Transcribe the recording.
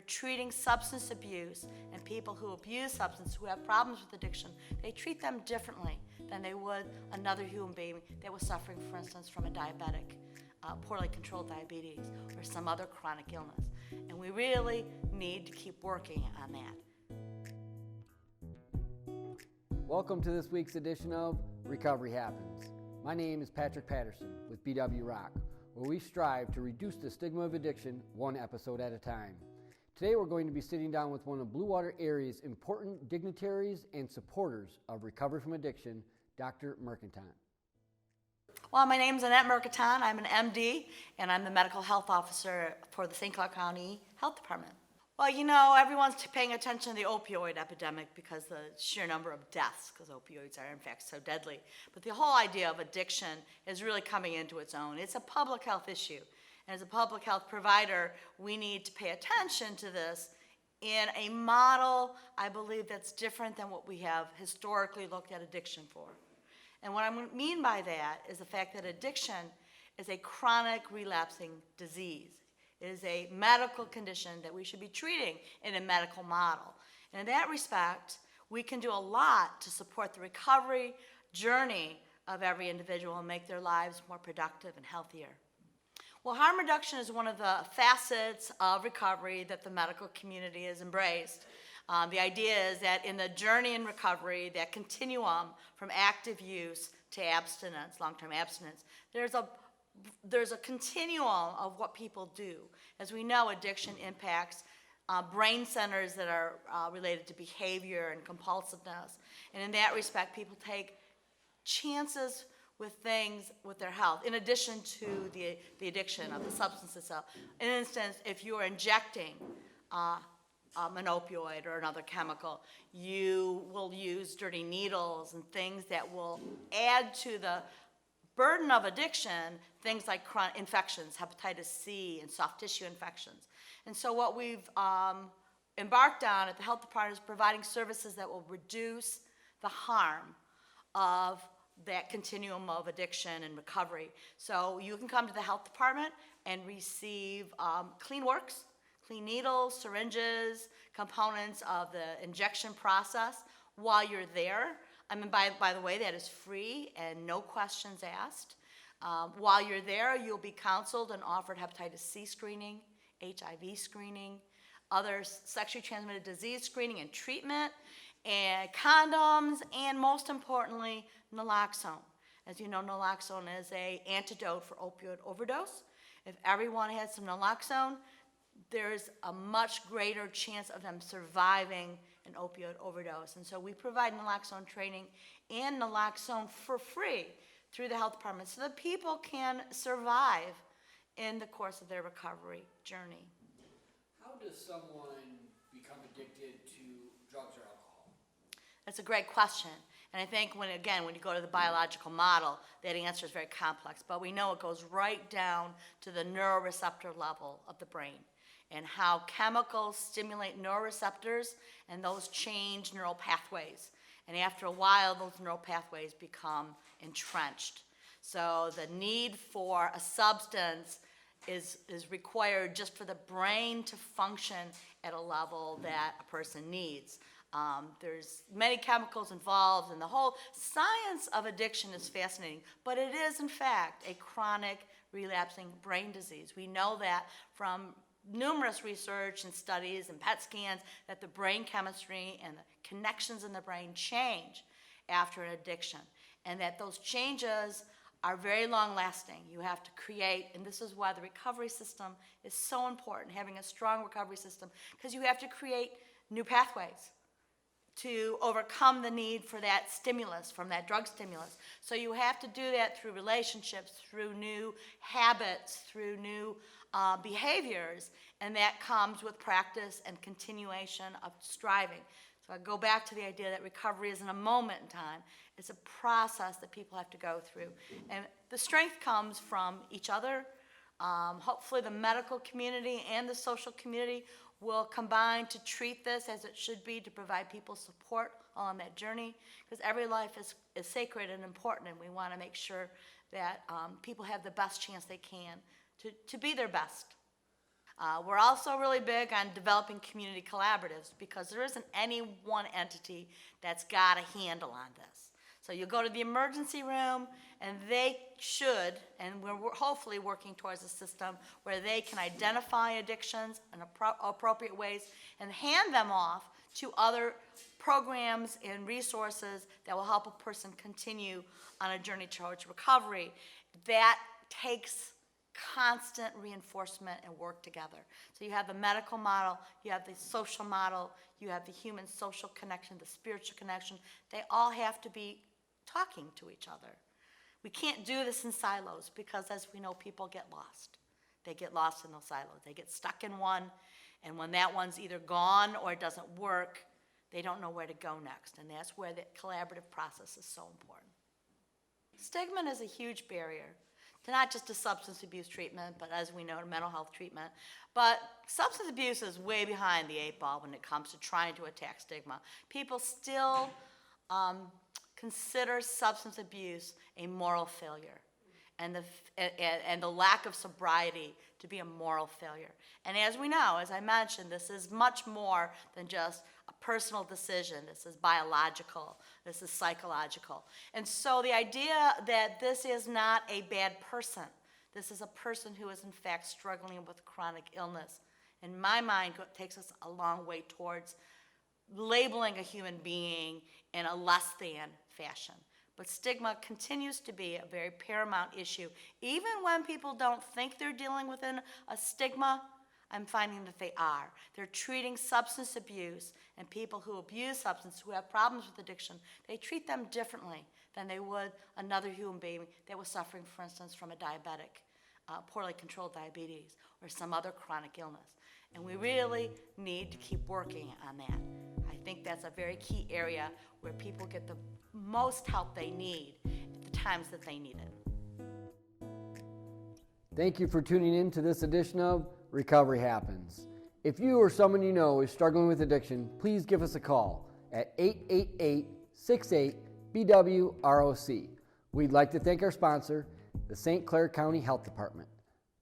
are treating substance abuse and people who abuse substance, who have problems with addiction, they treat them differently than they would another human being that was suffering, for instance, from a diabetic, poorly controlled diabetes, or some other chronic illness. And we really need to keep working on that. Welcome to this week's edition of Recovery Happens. My name is Patrick Patterson with BW Rock, where we strive to reduce the stigma of addiction one episode at a time. Today we're going to be sitting down with one of Blue Water area's important dignitaries and supporters of recovery from addiction, Dr. Mercatante. Well, my name is Annette Mercatante. I'm an MD, and I'm the medical health officer for the St. Cloud County Health Department. Well, you know, everyone's paying attention to the opioid epidemic because the sheer number of deaths, because opioids are in fact so deadly. But the whole idea of addiction is really coming into its own. It's a public health issue. And as a public health provider, we need to pay attention to this in a model, I believe, that's different than what we have historically looked at addiction for. And what I mean by that is the fact that addiction is a chronic relapsing disease. It is a medical condition that we should be treating in a medical model. And in that respect, we can do a lot to support the recovery journey of every individual and make their lives more productive and healthier. Well, harm reduction is one of the facets of recovery that the medical community has embraced. The idea is that in the journey in recovery, that continuum from active use to abstinence, long-term abstinence, there's a continuum of what people do. As we know, addiction impacts brain centers that are related to behavior and compulsiveness. And in that respect, people take chances with things with their health, in addition to the addiction of the substance itself. In an instance, if you are injecting an opioid or another chemical, you will use dirty needles and things that will add to the burden of addiction, things like chronic infections, hepatitis C and soft tissue infections. And so what we've embarked on at the health department is providing services that will reduce the harm of that continuum of addiction and recovery. So you can come to the health department and receive clean works, clean needles, syringes, components of the injection process while you're there. I mean, by the way, that is free and no questions asked. While you're there, you'll be counseled and offered hepatitis C screening, HIV screening, other sexually transmitted disease screening and treatment, and condoms, and most importantly, naloxone. As you know, naloxone is an antidote for opioid overdose. If everyone had some naloxone, there's a much greater chance of them surviving an opioid overdose. And so we provide naloxone training and naloxone for free through the health department so that people can survive in the course of their recovery journey. How does someone become addicted to drugs or alcohol? That's a great question. And I think when you go to the biological model, that answer is very complex. But we know it goes right down to the neuroreceptor level of the brain and how chemicals stimulate neuroreceptors, and those change neural pathways. And after a while, those neural pathways become entrenched. So the need for a substance is required just for the brain to function at a level that a person needs. There's many chemicals involved, and the whole science of addiction is fascinating, but it is in fact a chronic relapsing brain disease. We know that from numerous research and studies and PET scans that the brain chemistry and the connections in the brain change after an addiction, and that those changes are very long lasting. You have to create, and this is why the recovery system is so important, having a strong recovery system, because you have to create new pathways to overcome the need for that stimulus, from that drug stimulus. So you have to do that through relationships, through new habits, through new behaviors, and that comes with practice and continuation of striving. So I go back to the idea that recovery isn't a moment in time. It's a process that people have to go through. And the strength comes from each other. Hopefully the medical community and the social community will combine to treat this as it should be, to provide people support on that journey, because every life is sacred and important, and we want to make sure that people have the best chance they can to be their best. We're also really big on developing community collaboratives because there isn't any one entity that's got a handle on this. So you go to the emergency room, and they should, and we're hopefully working towards a system where they can identify addictions in appropriate ways and hand them off to other programs and resources that will help a person continue on a journey towards recovery. That takes constant reinforcement and work together. So you have the medical model, you have the social model, you have the human social connection, the spiritual connection. They all have to be talking to each other. We can't do this in silos because, as we know, people get lost. They get lost in those silos. They get stuck in one, and when that one's either gone or it doesn't work, they don't know where to go next, and that's where the collaborative process is so important. Stigma is a huge barrier to not just to substance abuse treatment, but as we know, to mental health treatment. But substance abuse is way behind the 8 ball when it comes to trying to attack stigma. People still consider substance abuse a moral failure, and the lack of sobriety to be a moral failure. And as we know, as I mentioned, this is much more than just a personal decision. This is biological. This is psychological. And so the idea that this is not a bad person, this is a person who is in fact struggling with chronic illness, in my mind, takes us a long way towards labeling a human being in a less than fashion. But stigma continues to be a very paramount issue. Even when people don't think they're dealing with a stigma, I'm finding that they are. They're treating substance abuse and people who abuse substance, who have problems with addiction, they treat them differently than they would another human being that was suffering, for instance, from a diabetic, poorly controlled diabetes, or some other chronic illness. And we really need to keep working on that. I think that's a very key area where people get the most help they need at the times that they need it. Thank you for tuning in to this edition of Recovery Happens. If you or someone you know is struggling with addiction, please give us a call at 888-68-BWROC. We'd like to thank our sponsor, the St. Clair County Health Department.